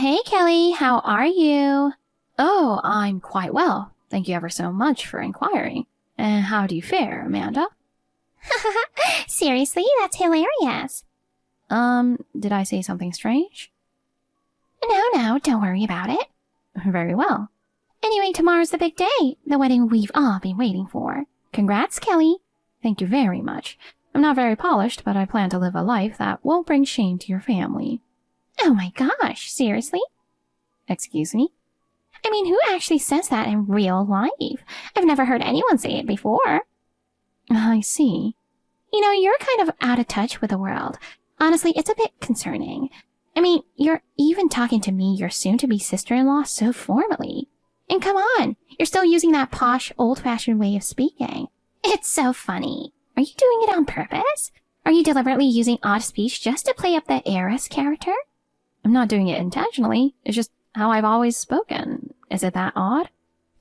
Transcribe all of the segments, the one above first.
Hey Kelly, how are you? Oh, I'm quite well. Thank you ever so much for inquiring. And how do you fare, Amanda? Seriously, that's hilarious. Did I say something strange? No, don't worry about it. Very well. Anyway, tomorrow's the big day, the wedding we've all been waiting for. Congrats, Kelly. Thank you very much. I'm not very polished, but I plan to live a life that won't bring shame to your family. Oh my gosh, seriously? Excuse me? I mean, who actually says that in real life? I've never heard anyone say it before. I see. You know, you're kind of out of touch with the world. Honestly, it's a bit concerning. I mean, you're even talking to me, your soon-to-be sister-in-law, so formally. And come on, you're still using that posh, old-fashioned way of speaking. It's so funny. Are you doing it on purpose? Are you deliberately using odd speech just to play up the heiress character? I'm not doing it intentionally. It's just how I've always spoken. Is it that odd?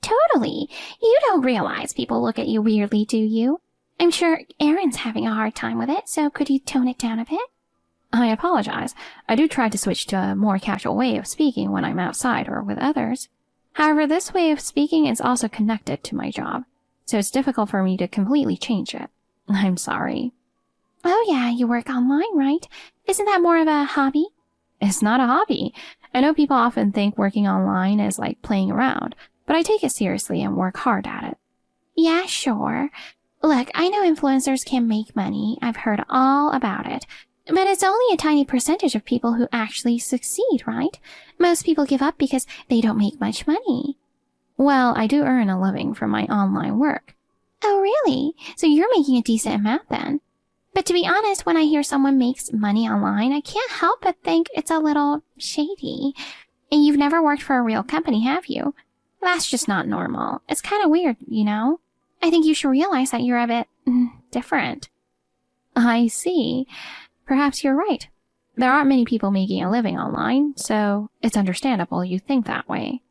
Totally. You don't realize people look at you weirdly, do you? I'm sure Aaron's having a hard time with it, so could you tone it down a bit? I apologize. I do try to switch to a more casual way of speaking when I'm outside or with others. However, this way of speaking is also connected to my job, so it's difficult for me to completely change it. I'm sorry. Oh yeah, you work online, right? Isn't that more of a hobby? It's not a hobby. I know people often think working online is like playing around, but I take it seriously and work hard at it. Yeah, sure. Look, I know influencers can make money. I've heard all about it. But it's only a tiny percentage of people who actually succeed, right? Most people give up because they don't make much money. Well, I do earn a living from my online work. Oh, really? So you're making a decent amount then? But to be honest, when I hear someone makes money online, I can't help but think it's a little shady. And you've never worked for a real company, have you? That's just not normal. It's kind of weird, you know? I think you should realize that you're a bit different. I see. Perhaps you're right. There aren't many people making a living online, so it's understandable you think that way.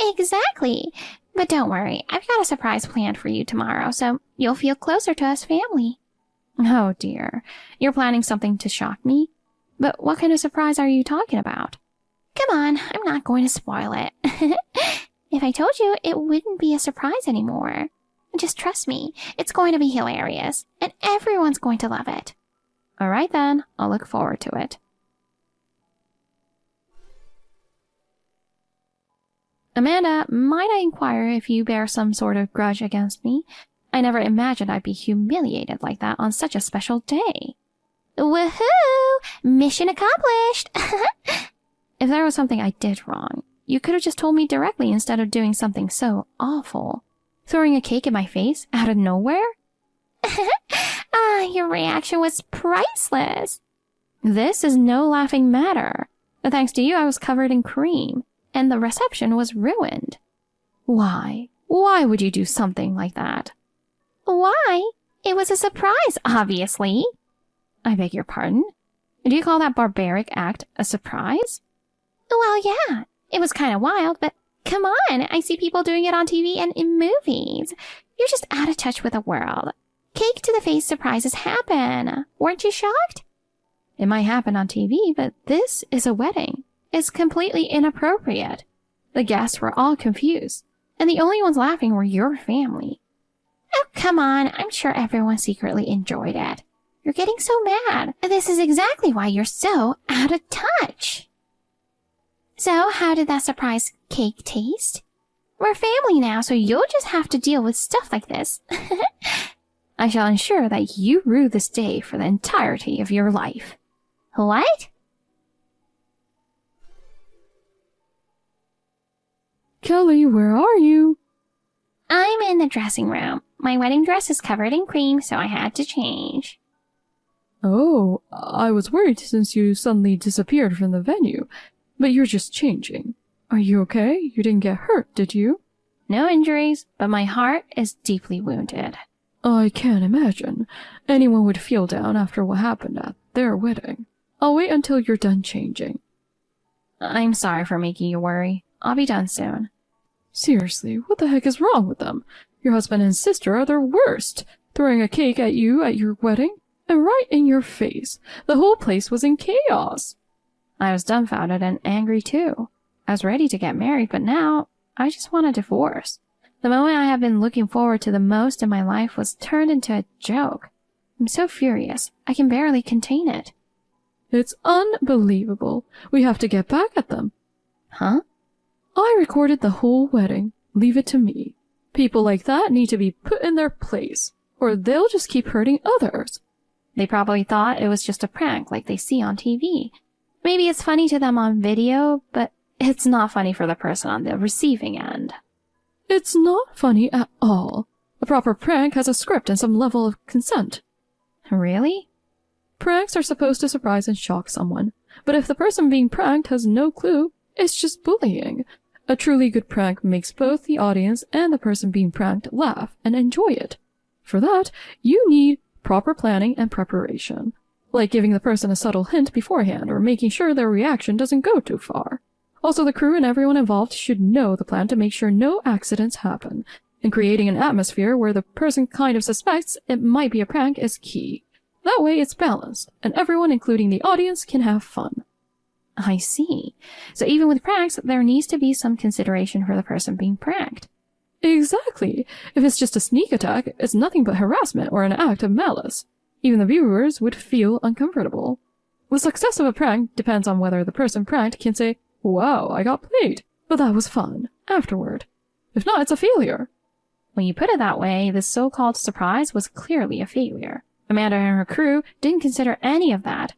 Exactly. But don't worry, I've got a surprise planned for you tomorrow, so you'll feel closer to us family. Oh dear, you're planning something to shock me? But what kind of surprise are you talking about? Come on, I'm not going to spoil it. If I told you, it wouldn't be a surprise anymore. Just trust me, it's going to be hilarious, and everyone's going to love it. All right then, I'll look forward to it. Amanda, might I inquire if you bear some sort of grudge against me? I never imagined I'd be humiliated like that on such a special day. Woohoo! Mission accomplished! If there was something I did wrong, you could have just told me directly instead of doing something so awful. Throwing a cake in my face out of nowhere? Your reaction was priceless. This is no laughing matter. But thanks to you, I was covered in cream, and the reception was ruined. Why? Why would you do something like that? Why? It was a surprise, obviously. I beg your pardon? Do you call that barbaric act a surprise? Well, yeah. It was kind of wild, but come on. I see people doing it on TV and in movies. You're just out of touch with the world. Cake to the face surprises happen. Weren't you shocked? It might happen on TV, but this is a wedding. It's completely inappropriate. The guests were all confused, and the only ones laughing were your family. Oh, come on. I'm sure everyone secretly enjoyed it. You're getting so mad. This is exactly why you're so out of touch. So, how did that surprise cake taste? We're family now, so you'll just have to deal with stuff like this. I shall ensure that you rue this day for the entirety of your life. What? Kelly, where are you? I'm in the dressing room. My wedding dress is covered in cream, so I had to change. Oh, I was worried since you suddenly disappeared from the venue. But you're just changing. Are you okay? You didn't get hurt, did you? No injuries, but my heart is deeply wounded. I can't imagine. Anyone would feel down after what happened at their wedding. I'll wait until you're done changing. I'm sorry for making you worry. I'll be done soon. Seriously, what the heck is wrong with them? Your husband and sister are the worst. Throwing a cake at you at your wedding, and right in your face. The whole place was in chaos. I was dumbfounded and angry too. I was ready to get married, but now I just want a divorce. The moment I have been looking forward to the most in my life was turned into a joke. I'm so furious, I can barely contain it. It's unbelievable. We have to get back at them. Huh? I recorded the whole wedding. Leave it to me. People like that need to be put in their place, or they'll just keep hurting others. They probably thought it was just a prank like they see on TV. Maybe it's funny to them on video, but it's not funny for the person on the receiving end. It's not funny at all. A proper prank has a script and some level of consent. Really? Pranks are supposed to surprise and shock someone, but if the person being pranked has no clue, it's just bullying. A truly good prank makes both the audience and the person being pranked laugh and enjoy it. For that, you need proper planning and preparation, like giving the person a subtle hint beforehand or making sure their reaction doesn't go too far. Also, the crew and everyone involved should know the plan to make sure no accidents happen, and creating an atmosphere where the person kind of suspects it might be a prank is key. That way it's balanced, and everyone, including the audience, can have fun. I see. So even with pranks, there needs to be some consideration for the person being pranked. Exactly. If it's just a sneak attack, it's nothing but harassment or an act of malice. Even the viewers would feel uncomfortable. The success of a prank depends on whether the person pranked can say, "Wow, I got played, but that was fun," afterward. If not, it's a failure. When you put it that way, this so-called surprise was clearly a failure. Amanda and her crew didn't consider any of that.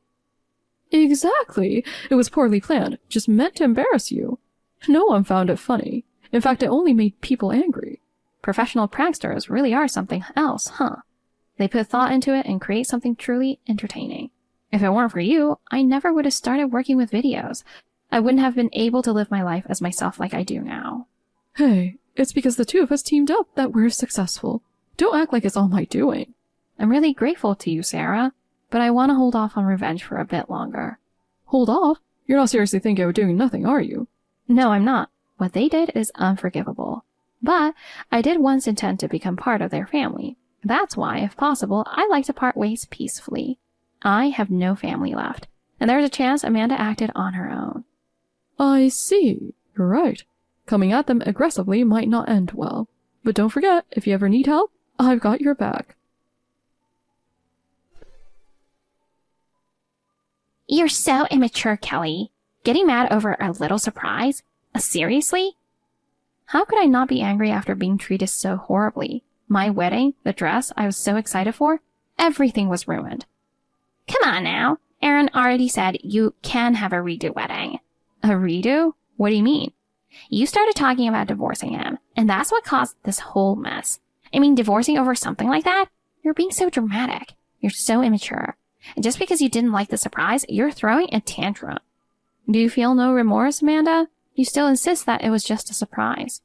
Exactly. It was poorly planned, just meant to embarrass you. No one found it funny. In fact, it only made people angry. Professional pranksters really are something else, huh? They put thought into it and create something truly entertaining. If it weren't for you, I never would have started working with videos. I wouldn't have been able to live my life as myself like I do now. Hey, it's because the two of us teamed up that we're successful. Don't act like it's all my doing. I'm really grateful to you, Sarah, but I want to hold off on revenge for a bit longer. Hold off? You're not seriously thinking of doing nothing, are you? No, I'm not. What they did is unforgivable. But I did once intend to become part of their family. That's why, if possible, I'd like to part ways peacefully. I have no family left, and there's a chance Amanda acted on her own. I see. You're right. Coming at them aggressively might not end well. But don't forget, if you ever need help, I've got your back. You're so immature, Kelly. Getting mad over a little surprise? Seriously? How could I not be angry after being treated so horribly? My wedding, the dress I was so excited for, everything was ruined. Come on now. Aaron already said you can have a redo wedding. A redo? What do you mean? You started talking about divorcing him, and that's what caused this whole mess. I mean, divorcing over something like that? You're being so dramatic. You're so immature. And just because you didn't like the surprise, you're throwing a tantrum. Do you feel no remorse, Amanda? You still insist that it was just a surprise.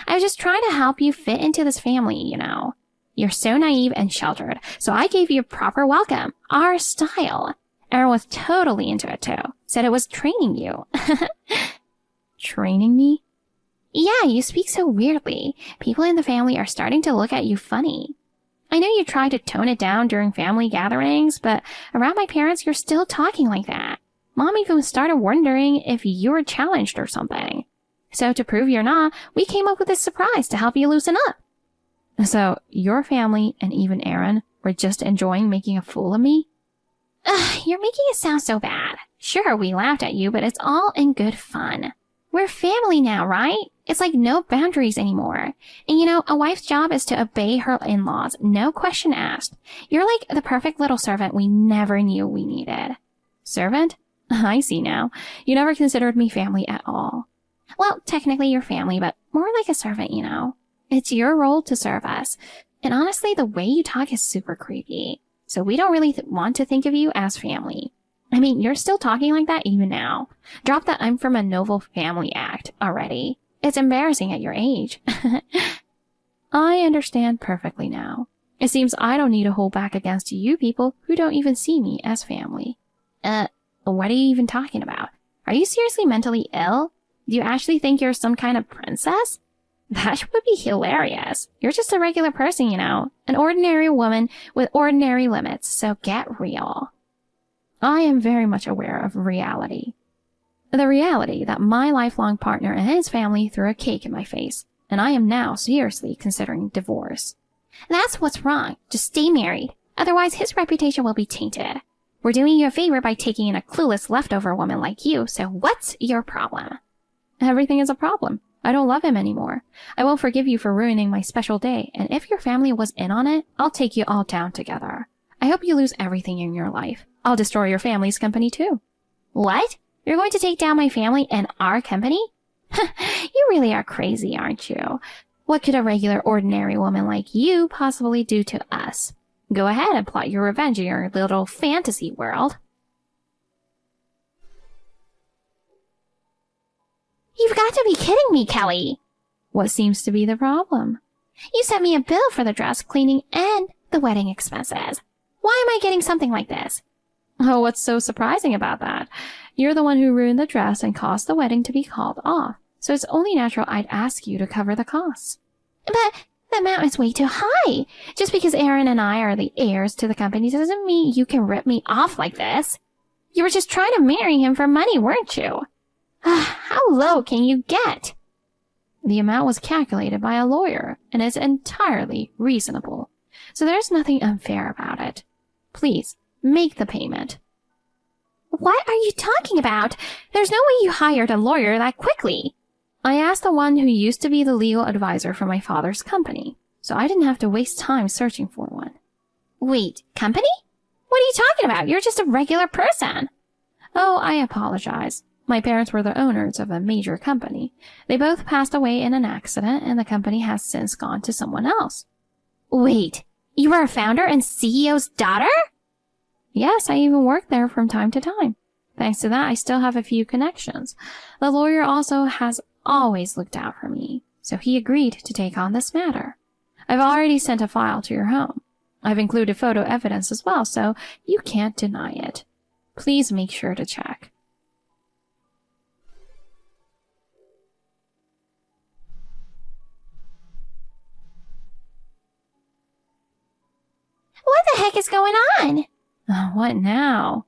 I was just trying to help you fit into this family, you know. You're so naive and sheltered, so I gave you a proper welcome, our style. Aaron was totally into it too. Said it was training you. Training me? Yeah, you speak so weirdly. People in the family are starting to look at you funny. I know you try to tone it down during family gatherings, but around my parents, you're still talking like that. Mom even started wondering if you were challenged or something. So to prove you're not, we came up with this surprise to help you loosen up. So your family and even Aaron were just enjoying making a fool of me? Ugh, you're making it sound so bad. Sure, we laughed at you, but it's all in good fun. We're family now, right? It's like no boundaries anymore. And you know, a wife's job is to obey her in-laws, no question asked. You're like the perfect little servant we never knew we needed. Servant? I see now. You never considered me family at all. Well, technically you're family, but more like a servant, you know. It's your role to serve us. And honestly, the way you talk is super creepy. So we don't really want to think of you as family. I mean, you're still talking like that even now. Drop that I'm from a noble family act already. It's embarrassing at your age. I understand perfectly now. It seems I don't need to hold back against you people who don't even see me as family. What are you even talking about? Are you seriously mentally ill? Do you actually think you're some kind of princess? That would be hilarious. You're just a regular person, you know. An ordinary woman with ordinary limits, so get real. I am very much aware of reality. The reality that my lifelong partner and his family threw a cake in my face, and I am now seriously considering divorce. That's what's wrong. Just stay married. Otherwise, his reputation will be tainted. We're doing you a favor by taking in a clueless leftover woman like you, so what's your problem? Everything is a problem. I don't love him anymore. I won't forgive you for ruining my special day, and if your family was in on it, I'll take you all down together. I hope you lose everything in your life. I'll destroy your family's company too. What? You're going to take down my family and our company? You really are crazy, aren't you? What could a regular, ordinary woman like you possibly do to us? Go ahead and plot your revenge in your little fantasy world. You've got to be kidding me, Kelly. What seems to be the problem? You sent me a bill for the dress cleaning and the wedding expenses. Why am I getting something like this? Oh, what's so surprising about that? You're the one who ruined the dress and caused the wedding to be called off, so it's only natural I'd ask you to cover the costs. But the amount is way too high. Just because Aaron and I are the heirs to the company doesn't mean you can rip me off like this. You were just trying to marry him for money, weren't you? How low can you get? The amount was calculated by a lawyer and is entirely reasonable, so there's nothing unfair about it. Please, make the payment. What are you talking about? There's no way you hired a lawyer that quickly. I asked the one who used to be the legal advisor for my father's company, so I didn't have to waste time searching for one. Wait, company? What are you talking about? You're just a regular person. Oh, I apologize. My parents were the owners of a major company. They both passed away in an accident, and the company has since gone to someone else. Wait, you are a founder and CEO's daughter? Yes, I even work there from time to time. Thanks to that, I still have a few connections. The lawyer also has always looked out for me, so he agreed to take on this matter. I've already sent a file to your home. I've included photo evidence as well, so you can't deny it. Please make sure to check. What the heck is going on? What now?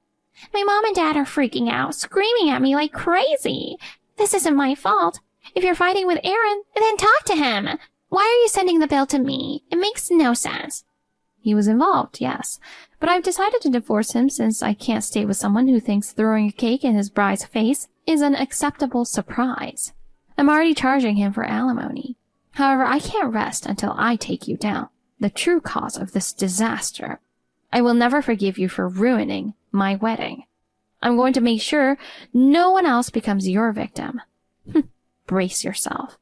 My mom and dad are freaking out, screaming at me like crazy. This isn't my fault. If you're fighting with Aaron, then talk to him. Why are you sending the bill to me? It makes no sense. He was involved, yes, but I've decided to divorce him since I can't stay with someone who thinks throwing a cake in his bride's face is an acceptable surprise. I'm already charging him for alimony. However, I can't rest until I take you down, the true cause of this disaster. I will never forgive you for ruining my wedding. I'm going to make sure no one else becomes your victim. Brace yourself.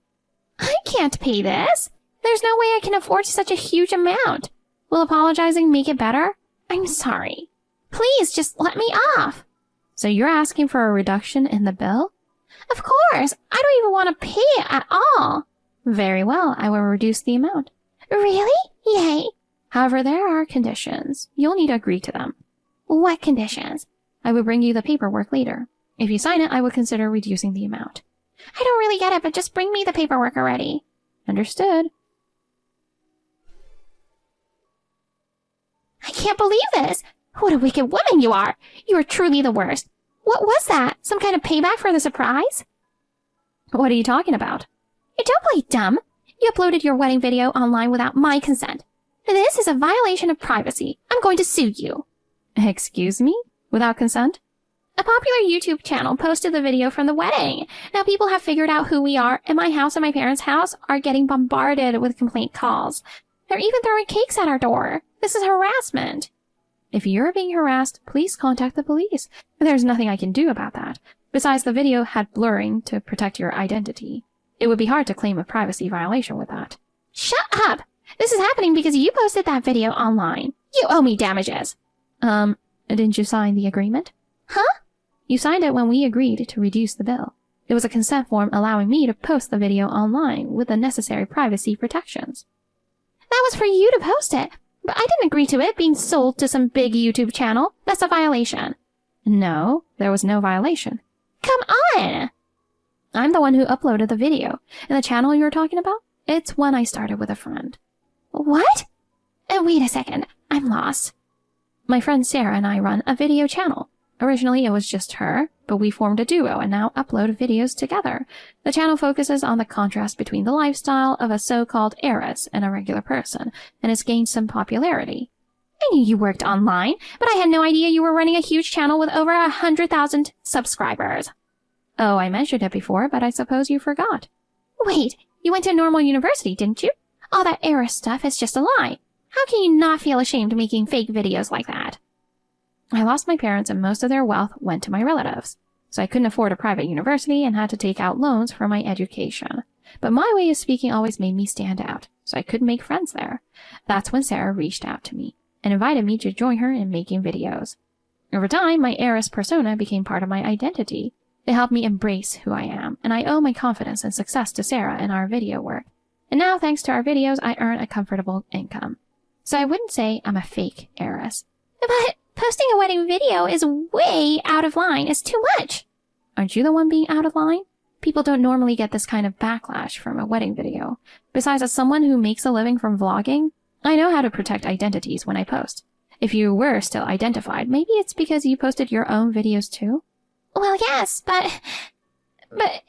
I can't pay this. There's no way I can afford such a huge amount. Will apologizing make it better? I'm sorry. Please, just let me off. So you're asking for a reduction in the bill? Of course. I don't even want to pay it at all. Very well, I will reduce the amount. Really? Yay. However, there are conditions. You'll need to agree to them. What conditions? I will bring you the paperwork later. If you sign it, I will consider reducing the amount. I don't really get it, but just bring me the paperwork already. Understood. I can't believe this. What a wicked woman you are. You are truly the worst. What was that? Some kind of payback for the surprise? What are you talking about? Don't play dumb. You uploaded your wedding video online without my consent. This is a violation of privacy. I'm going to sue you. Excuse me? Without consent? A popular YouTube channel posted the video from the wedding. Now people have figured out who we are, and my house and my parents' house are getting bombarded with complaint calls. They're even throwing cakes at our door. This is harassment. If you're being harassed, please contact the police. There's nothing I can do about that. Besides, the video had blurring to protect your identity. It would be hard to claim a privacy violation with that. Shut up! This is happening because you posted that video online. You owe me damages. Didn't you sign the agreement? Huh? You signed it when we agreed to reduce the bill. It was a consent form allowing me to post the video online with the necessary privacy protections. That was for you to post it, but I didn't agree to it being sold to some big YouTube channel. That's a violation. No, there was no violation. Come on! I'm the one who uploaded the video, and the channel you're talking about? It's one I started with a friend. What? Wait a second, I'm lost. My friend Sarah and I run a video channel. Originally, it was just her, but we formed a duo and now upload videos together. The channel focuses on the contrast between the lifestyle of a so-called heiress and a regular person, and has gained some popularity. I knew you worked online, but I had no idea you were running a huge channel with over 100,000 subscribers. Oh, I mentioned it before, but I suppose you forgot. Wait, you went to a normal university, didn't you? All that heiress stuff is just a lie. How can you not feel ashamed making fake videos like that? I lost my parents and most of their wealth went to my relatives, so I couldn't afford a private university and had to take out loans for my education. But my way of speaking always made me stand out, so I couldn't make friends there. That's when Sarah reached out to me and invited me to join her in making videos. Over time, my heiress persona became part of my identity. They helped me embrace who I am, and I owe my confidence and success to Sarah and our video work. And now, thanks to our videos, I earn a comfortable income. So I wouldn't say I'm a fake heiress. But posting a wedding video is way out of line. It's too much. Aren't you the one being out of line? People don't normally get this kind of backlash from a wedding video. Besides, as someone who makes a living from vlogging, I know how to protect identities when I post. If you were still identified, maybe it's because you posted your own videos too? Well, yes, but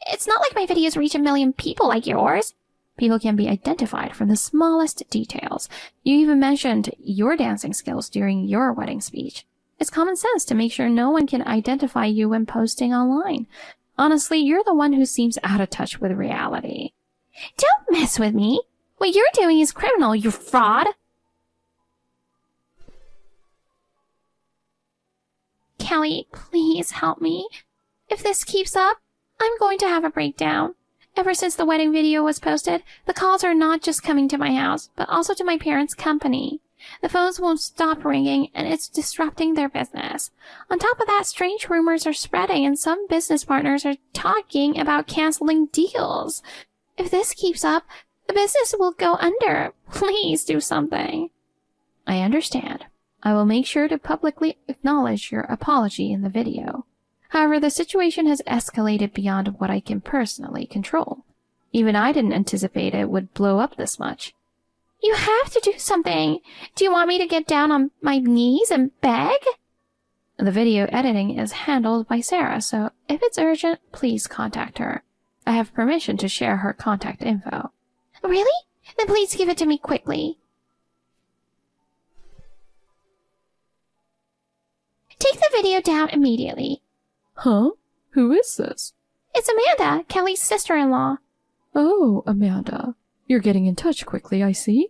it's not like my videos reach 1 million people like yours. People can be identified from the smallest details. You even mentioned your dancing skills during your wedding speech. It's common sense to make sure no one can identify you when posting online. Honestly, you're the one who seems out of touch with reality. Don't mess with me. What you're doing is criminal, you fraud. Kelly, please help me. If this keeps up, I'm going to have a breakdown. Ever since the wedding video was posted, the calls are not just coming to my house, but also to my parents' company. The phones won't stop ringing, and it's disrupting their business. On top of that, strange rumors are spreading, and some business partners are talking about canceling deals. If this keeps up, the business will go under. Please do something. I understand. I will make sure to publicly acknowledge your apology in the video. However, the situation has escalated beyond what I can personally control. Even I didn't anticipate it would blow up this much. You have to do something. Do you want me to get down on my knees and beg? The video editing is handled by Sarah, so if it's urgent, please contact her. I have permission to share her contact info. Really? Then please give it to me quickly. Take the video down immediately. Huh? Who is this? It's Amanda, Kelly's sister-in-law. Oh, Amanda. You're getting in touch quickly, I see.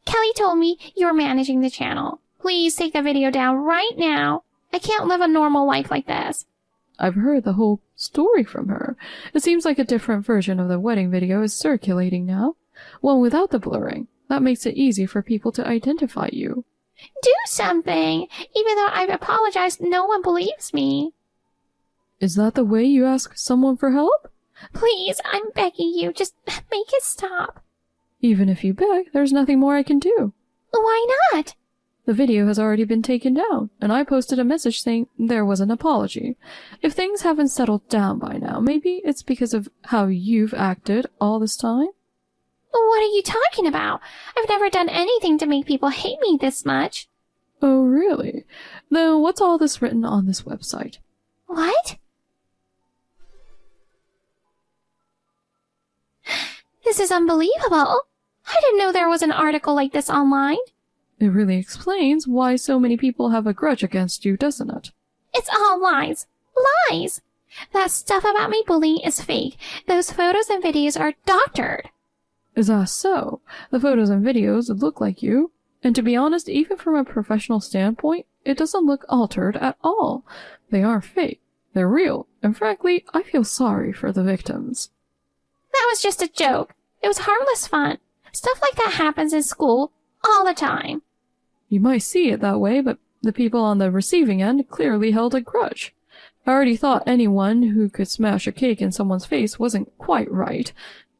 Kelly told me you're managing the channel. Please take the video down right now. I can't live a normal life like this. I've heard the whole story from her. It seems like a different version of the wedding video is circulating now. One without the blurring. That makes it easy for people to identify you. Do something! Even though I've apologized, no one believes me. Is that the way you ask someone for help? Please, I'm begging you, just make it stop. Even if you beg, there's nothing more I can do. Why not? The video has already been taken down, and I posted a message saying there was an apology. If things haven't settled down by now, maybe it's because of how you've acted all this time? What are you talking about? I've never done anything to make people hate me this much. Oh, really? Then what's all this written on this website? What? This is unbelievable. I didn't know there was an article like this online. It really explains why so many people have a grudge against you, doesn't it? It's all lies. Lies! That stuff about me bullying is fake. Those photos and videos are doctored. Is that so? The photos and videos look like you. And to be honest, even from a professional standpoint, it doesn't look altered at all. They aren't fake. They're real. And frankly, I feel sorry for the victims. That was just a joke. It was harmless fun. Stuff like that happens in school all the time. You might see it that way, but the people on the receiving end clearly held a grudge. I already thought anyone who could smash a cake in someone's face wasn't quite right,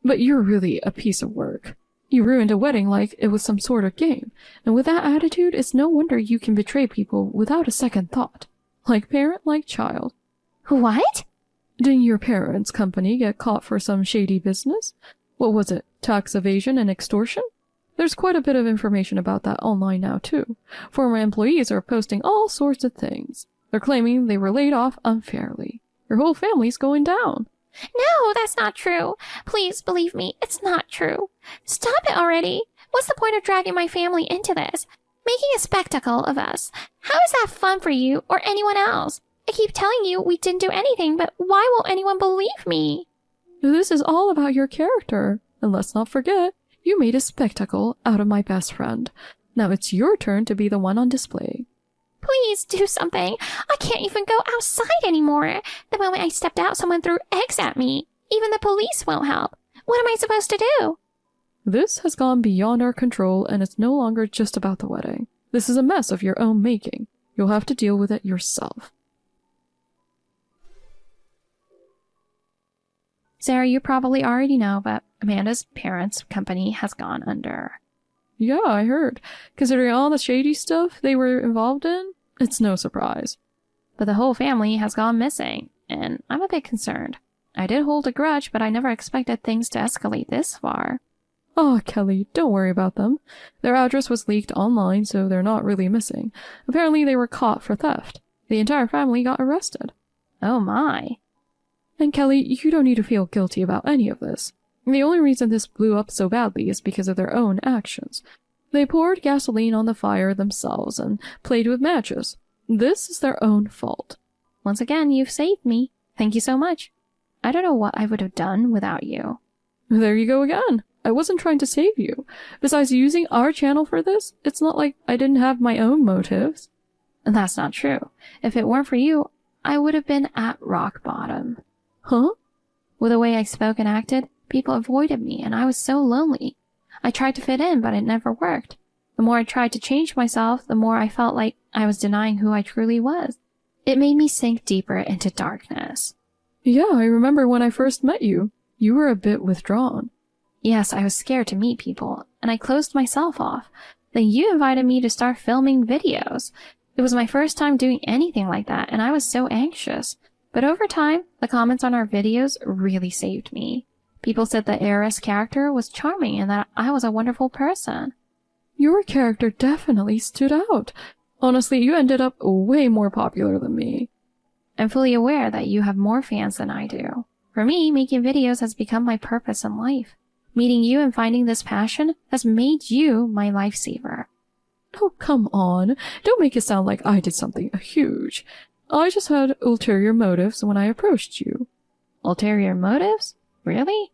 but you're really a piece of work. You ruined a wedding like it was some sort of game, and with that attitude, it's no wonder you can betray people without a second thought. Like parent, like child. What? Didn't your parents' company get caught for some shady business? What was it? Tax evasion and extortion? There's quite a bit of information about that online now, too. Former employees are posting all sorts of things. They're claiming they were laid off unfairly. Your whole family's going down. No, that's not true. Please believe me, it's not true. Stop it already. What's the point of dragging my family into this? Making a spectacle of us. How is that fun for you or anyone else? I keep telling you we didn't do anything, but why won't anyone believe me? This is all about your character. And let's not forget, you made a spectacle out of my best friend. Now it's your turn to be the one on display. Please do something. I can't even go outside anymore. The moment I stepped out, someone threw eggs at me. Even the police won't help. What am I supposed to do? This has gone beyond our control, and it's no longer just about the wedding. This is a mess of your own making. You'll have to deal with it yourself. Sarah, you probably already know, but Amanda's parents' company has gone under. Yeah, I heard. Considering all the shady stuff they were involved in, it's no surprise. But the whole family has gone missing, and I'm a bit concerned. I did hold a grudge, but I never expected things to escalate this far. Oh, Kelly, don't worry about them. Their address was leaked online, so they're not really missing. Apparently they were caught for theft. The entire family got arrested. Oh my. And Kelly, you don't need to feel guilty about any of this. The only reason this blew up so badly is because of their own actions. They poured gasoline on the fire themselves and played with matches. This is their own fault. Once again, you've saved me. Thank you so much. I don't know what I would have done without you. There you go again. I wasn't trying to save you. Besides using our channel for this, it's not like I didn't have my own motives. That's not true. If it weren't for you, I would have been at rock bottom. Huh? With the way I spoke and acted, people avoided me, and I was so lonely. I tried to fit in, but it never worked. The more I tried to change myself, the more I felt like I was denying who I truly was. It made me sink deeper into darkness. Yeah, I remember when I first met you. You were a bit withdrawn. Yes, I was scared to meet people, and I closed myself off. Then you invited me to start filming videos. It was my first time doing anything like that, and I was so anxious. But over time, the comments on our videos really saved me. People said the heiress character was charming and that I was a wonderful person. Your character definitely stood out. Honestly, you ended up way more popular than me. I'm fully aware that you have more fans than I do. For me, making videos has become my purpose in life. Meeting you and finding this passion has made you my lifesaver. Oh, come on. Don't make it sound like I did something huge. I just had ulterior motives when I approached you. Ulterior motives? Really?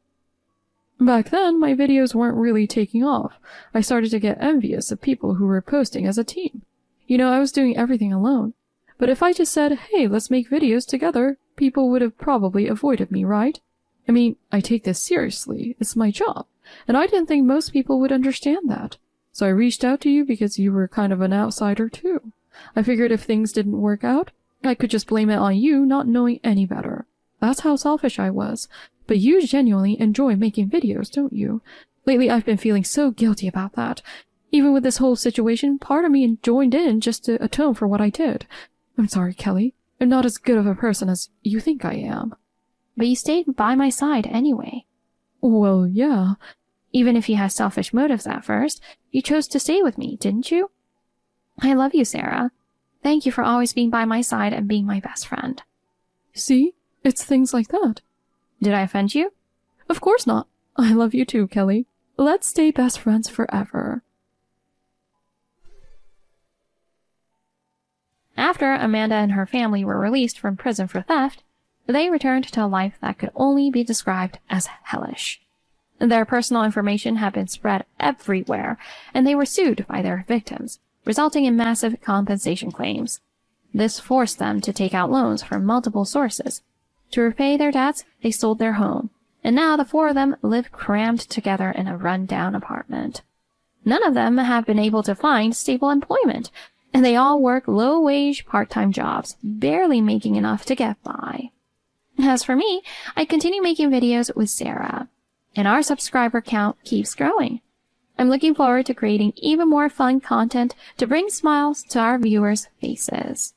Back then, my videos weren't really taking off. I started to get envious of people who were posting as a team. You know, I was doing everything alone. But if I just said, hey, let's make videos together, people would have probably avoided me, right? I mean, I take this seriously. It's my job. And I didn't think most people would understand that. So I reached out to you because you were kind of an outsider too. I figured if things didn't work out, I could just blame it on you not knowing any better. That's how selfish I was. But you genuinely enjoy making videos, don't you? Lately I've been feeling so guilty about that. Even with this whole situation, part of me joined in just to atone for what I did. I'm sorry, Kelly. I'm not as good of a person as you think I am. But you stayed by my side anyway. Well, yeah. Even if you had selfish motives at first, you chose to stay with me, didn't you? I love you, Sarah. Thank you for always being by my side and being my best friend. See? It's things like that. Did I offend you? Of course not. I love you too, Kelly. Let's stay best friends forever. After Amanda and her family were released from prison for theft, they returned to a life that could only be described as hellish. Their personal information had been spread everywhere, and they were sued by their victims, resulting in massive compensation claims. This forced them to take out loans from multiple sources. To repay their debts, they sold their home, and now the four of them live crammed together in a run-down apartment. None of them have been able to find stable employment, and they all work low-wage part-time jobs, barely making enough to get by. As for me, I continue making videos with Sarah, and our subscriber count keeps growing. I'm looking forward to creating even more fun content to bring smiles to our viewers' faces.